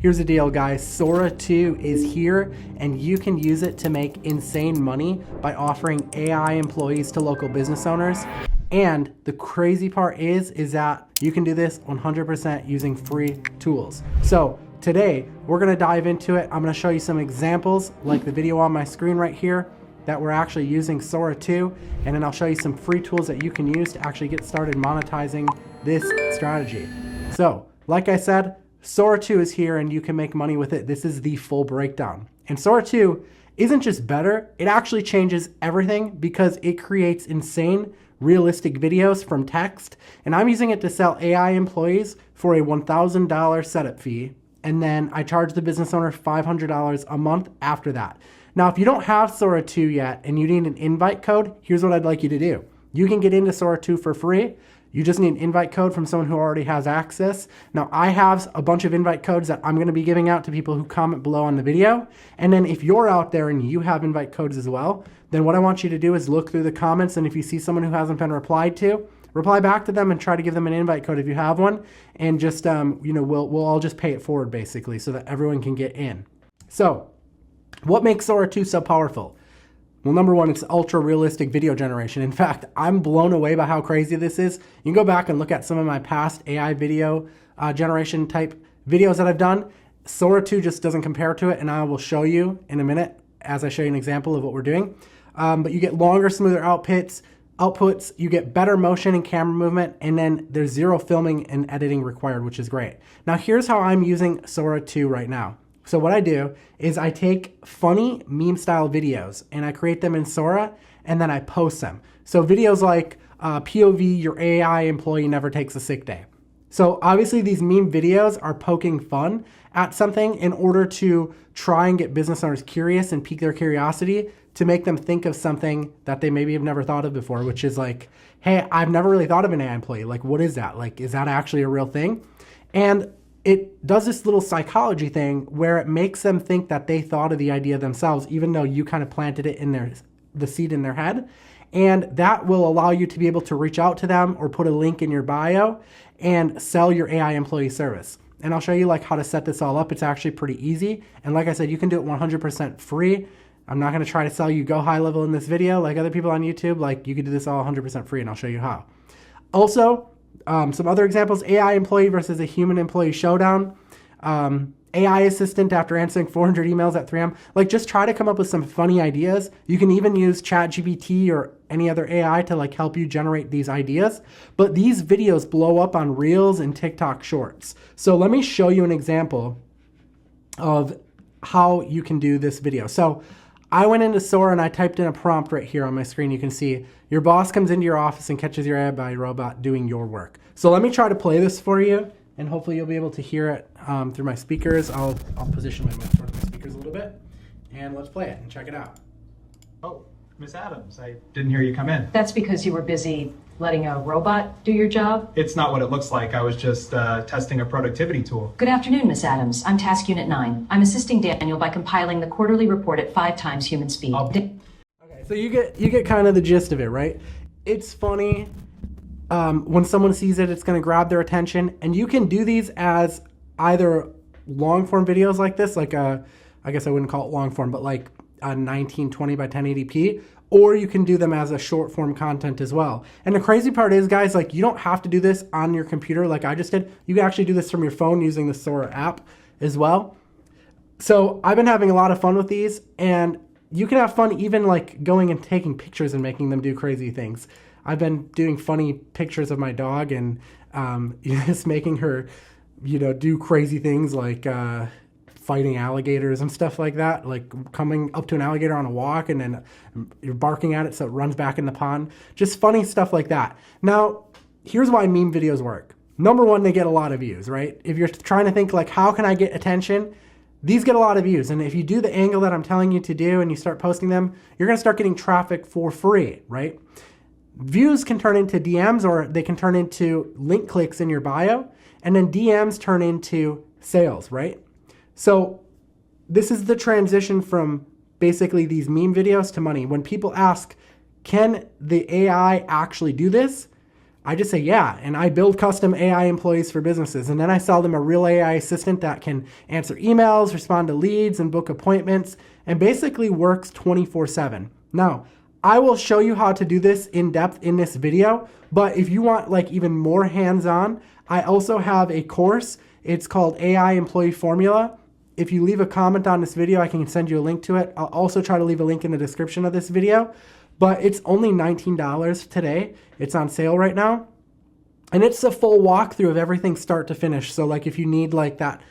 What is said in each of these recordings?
Here's the deal, guys. Sora 2 is here, and you can use it to make insane money by offering AI employees to local business owners. And the crazy part is that you can do this 100% using free tools. So today, we're gonna dive into it. I'm gonna show you some examples, like the video on my screen right here, that we're actually using Sora 2, and then I'll show you some free tools that you can use to actually get started monetizing this strategy. So, like I said, Sora 2 is here and you can make money with it. This is the full breakdown. And Sora 2 isn't just better, it actually changes everything because it creates insane, realistic videos from text. And I'm using it to sell AI employees for a $1,000 setup fee. And then I charge the business owner $500 a month after that. Now, if you don't have Sora 2 yet and you need an invite code, here's what I'd like you to do. You can get into Sora 2 for free. You just need an invite code from someone who already has access. Now, I have a bunch of invite codes that I'm gonna be giving out to people who comment below on the video. And then if you're out there and you have invite codes as well, then what I want you to do is look through the comments, and if you see someone who hasn't been replied to, reply back to them and try to give them an invite code if you have one. And just, we'll all just pay it forward basically so that everyone can get in. So, what makes Sora 2 so powerful? Well, number one, it's ultra realistic video generation. In fact, I'm blown away by how crazy this is. You can go back and look at some of my past AI video generation type videos that I've done. Sora 2 just doesn't compare to it, and I will show you in a minute as I show you an example of what we're doing. But you get longer, smoother outputs, you get better motion and camera movement, and then there's zero filming and editing required, which is great. Now, here's how I'm using Sora 2 right now. So what I do is I take funny meme style videos and I create them in Sora and then I post them. So videos like POV, your AI employee never takes a sick day. So obviously these meme videos are poking fun at something in order to try and get business owners curious and pique their curiosity to make them think of something that they maybe have never thought of before, which is like, hey, I've never really thought of an AI employee. Like, what is that? Like, is that actually a real thing? And it does this little psychology thing where it makes them think that they thought of the idea themselves, even though you kind of planted it in the seed in their head. And that will allow you to be able to reach out to them or put a link in your bio and sell your AI employee service. And I'll show you like how to set this all up. It's actually pretty easy. And like I said, you can do it 100% free. I'm not gonna try to sell you Go High Level in this video like other people on YouTube. Like, you can do this all 100% free and I'll show you how. Also, some other examples: AI employee versus a human employee showdown. AI assistant after answering 400 emails at 3 a.m. Like, just try to come up with some funny ideas. You can even use ChatGPT or any other AI to like help you generate these ideas. But these videos blow up on Reels and TikTok Shorts. So let me show you an example of how you can do this video. So I went into Sora and I typed in a prompt right here on my screen. You can see your boss comes into your office and catches your eye by a robot doing your work. So let me try to play this for you, and hopefully you'll be able to hear it through my speakers. I'll position my mouth towards my speakers a little bit, and let's play it and check it out. Oh, Miss Adams, I didn't hear you come in. That's because you were busy letting a robot do your job? It's not what it looks like. I was just testing a productivity tool. Good afternoon, Miss Adams. I'm Task Unit 9. I'm assisting Daniel by compiling the quarterly report at 5 times human speed. Okay, so you get kind of the gist of it, right? It's funny. When someone sees it, it's going to grab their attention. And you can do these as either long form videos like this, like I guess I wouldn't call it long form, but like a 1920 by 1080p, or you can do them as a short form content as well. And the crazy part is, guys, like, you don't have to do this on your computer like I just did. You can actually do this from your phone using the Sora app as well. So I've been having a lot of fun with these, and you can have fun even like going and taking pictures and making them do crazy things. I've been doing funny pictures of my dog and just making her, do crazy things like fighting alligators and stuff like that, like coming up to an alligator on a walk and then you're barking at it so it runs back in the pond. Just funny stuff like that. Now, here's why meme videos work. Number one, they get a lot of views, right? If you're trying to think like, how can I get attention? These get a lot of views. And if you do the angle that I'm telling you to do and you start posting them, you're gonna start getting traffic for free, right? Views can turn into DMs, or they can turn into link clicks in your bio, and then DMs turn into sales, right? So this is the transition from basically these meme videos to money. When people ask, can the AI actually do this? I just say, yeah, and I build custom AI employees for businesses. And then I sell them a real AI assistant that can answer emails, respond to leads, and book appointments, and basically works 24/7. Now, I will show you how to do this in depth in this video, but if you want like even more hands-on, I also have a course. It's called AI Employee Formula. If you leave a comment on this video, I can send you a link to it. I'll also try to leave a link in the description of this video, but it's only $19 today. It's on sale right now. And it's a full walkthrough of everything start to finish. So like if you need like that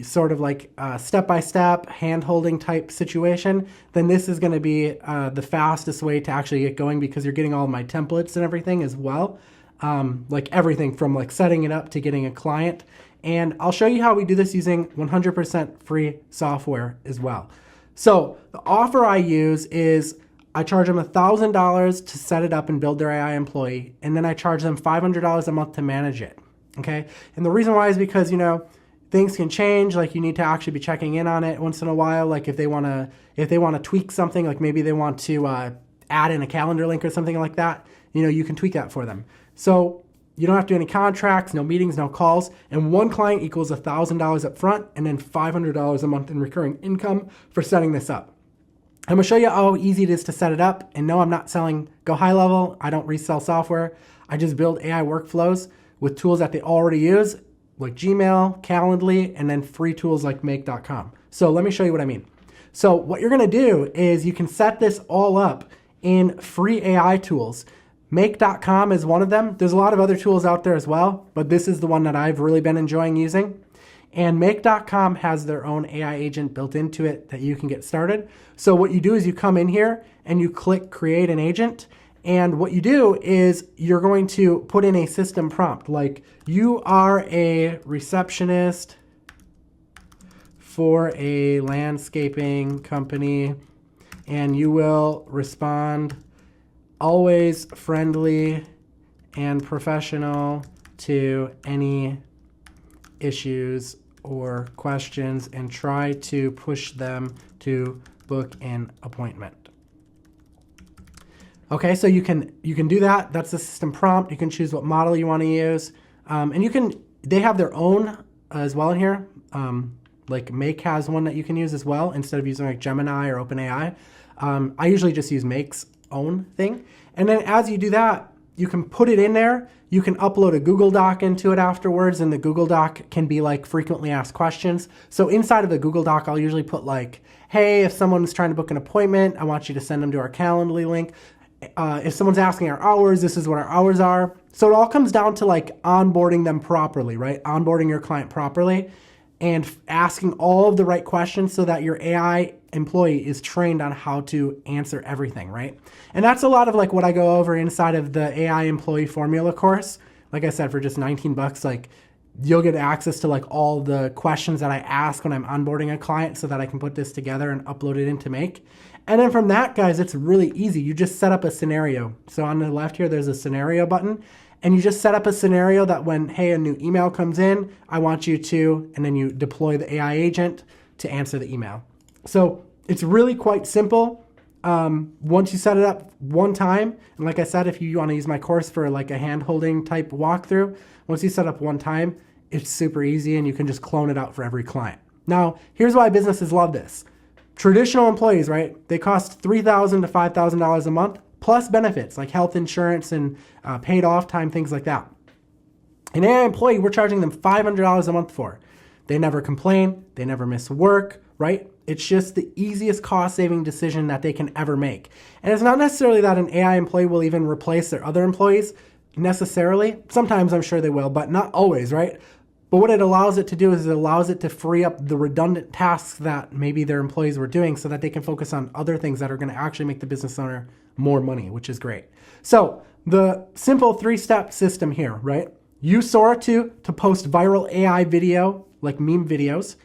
sort of like step-by-step hand-holding type situation, then this is going to be the fastest way to actually get going, because you're getting all my templates and everything as well. Like everything from like setting it up to getting a client. And I'll show you how we do this using 100% free software as well. So the offer I use is I charge them $1,000 to set it up and build their AI employee, and then I charge them $500 a month to manage it. Okay, and the reason why is because, you know, things can change. Like you need to actually be checking in on it once in a while. Like if they want to tweak something, like maybe they want to add in a calendar link or something like that, you know, you can tweak that for them. So you don't have to do any contracts, no meetings, no calls, and one client equals $1,000 up front and then $500 a month in recurring income for setting this up. I'm going to show you how easy it is to set it up. And no, I'm not selling Go High Level. I don't resell software. I just build AI workflows with tools that they already use, like Gmail, Calendly, and then free tools like Make.com. So let me show you what I mean. So what you're going to do is you can set this all up in free AI tools. Make.com is one of them. There's a lot of other tools out there as well, but this is the one that I've really been enjoying using. And Make.com has their own AI agent built into it that you can get started. So what you do is you come in here and you click create an agent. And what you do is you're going to put in a system prompt, like you are a receptionist for a landscaping company, and you will respond always friendly and professional to any issues or questions, and try to push them to book an appointment. Okay, so you can do that. That's the system prompt. You can choose what model you want to use, and they have their own as well in here. Like Make has one that you can use as well instead of using like Gemini or OpenAI. I usually just use Make's own thing, and then as you do that, you can put it in there. You can upload a Google Doc into it afterwards, and the Google Doc can be like frequently asked questions. So inside of the Google Doc, I'll usually put like, hey, if someone's trying to book an appointment, I want you to send them to our Calendly link. If someone's asking our hours, this is what our hours are. So it all comes down to like onboarding them properly, right? Onboarding your client properly and asking all of the right questions so that your AI employee is trained on how to answer everything, right? And that's a lot of like what I go over inside of the AI Employee Formula course. Like I said, for just $19, like you'll get access to like all the questions that I ask when I'm onboarding a client so that I can put this together and upload it into Make. And then from that, guys, it's really easy. You just set up a scenario. So on the left here, there's a scenario button. And you just set up a scenario that when, hey, a new email comes in, I want you to, and then you deploy the AI agent to answer the email. So it's really quite simple. Once you set it up one time, and like I said, if you want to use my course for like a hand-holding type walkthrough, once you set up one time, it's super easy and you can just clone it out for every client. Now, here's why businesses love this. Traditional employees, right? They cost $3,000 to $5,000 a month, plus benefits like health insurance and paid off time, things like that. An AI employee, we're charging them $500 a month for. They never complain, they never miss work, right? It's just the easiest cost-saving decision that they can ever make. And it's not necessarily that an AI employee will even replace their other employees necessarily. Sometimes I'm sure they will, but not always, right? But what it allows it to do is it allows it to free up the redundant tasks that maybe their employees were doing so that they can focus on other things that are going to actually make the business owner more money, which is great. So the simple 3-step system here, right? Use Sora 2 to post viral AI video, like meme videos.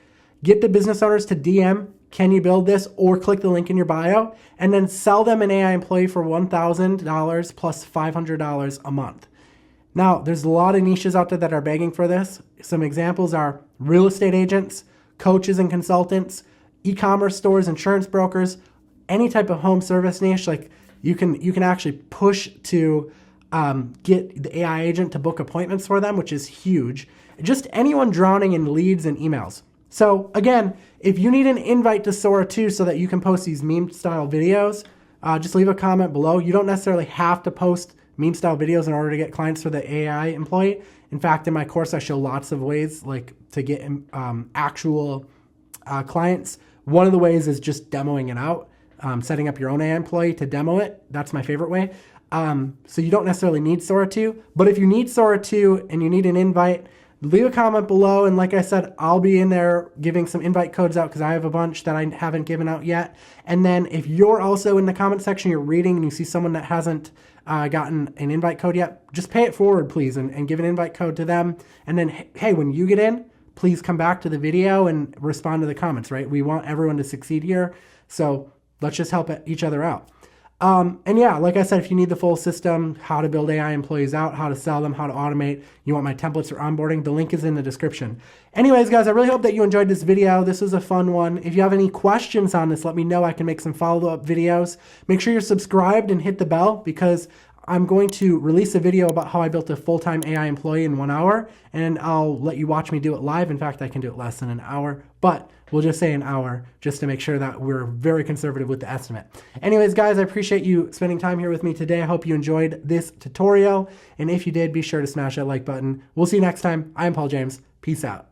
Get the business owners to DM, can you build this? Or click the link in your bio, and then sell them an AI employee for $1,000 plus $500 a month. Now, there's a lot of niches out there that are begging for this. Some examples are real estate agents, coaches and consultants, e-commerce stores, insurance brokers, any type of home service niche. Like you can actually push to get the AI agent to book appointments for them, which is huge. Just anyone drowning in leads and emails. So again, if you need an invite to Sora 2 so that you can post these meme style videos, just leave a comment below. You don't necessarily have to post meme style videos in order to get clients for the AI employee. In fact, in my course, I show lots of ways like to get actual clients. One of the ways is just demoing it out, setting up your own AI employee to demo it. That's my favorite way. So you don't necessarily need Sora 2, but if you need Sora 2 and you need an invite, leave a comment below. And like I said, I'll be in there giving some invite codes out because I have a bunch that I haven't given out yet. And then if you're also in the comment section, you're reading and you see someone that hasn't gotten an invite code yet, just pay it forward, please, and give an invite code to them. And then, hey, when you get in, please come back to the video and respond to the comments, right? We want everyone to succeed here. So let's just help each other out. And yeah, like I said, if you need the full system, how to build AI employees out, how to sell them, how to automate, you want my templates for onboarding, the link is in the description. Anyways, guys, I really hope that you enjoyed this video. This was a fun one. If you have any questions on this, let me know. I can make some follow-up videos. Make sure you're subscribed and hit the bell because I'm going to release a video about how I built a full-time AI employee in 1 hour, and I'll let you watch me do it live. In fact, I can do it less than an hour, but we'll just say an hour just to make sure that we're very conservative with the estimate. Anyways, guys, I appreciate you spending time here with me today. I hope you enjoyed this tutorial, and if you did, be sure to smash that like button. We'll see you next time. I am Paul James. Peace out.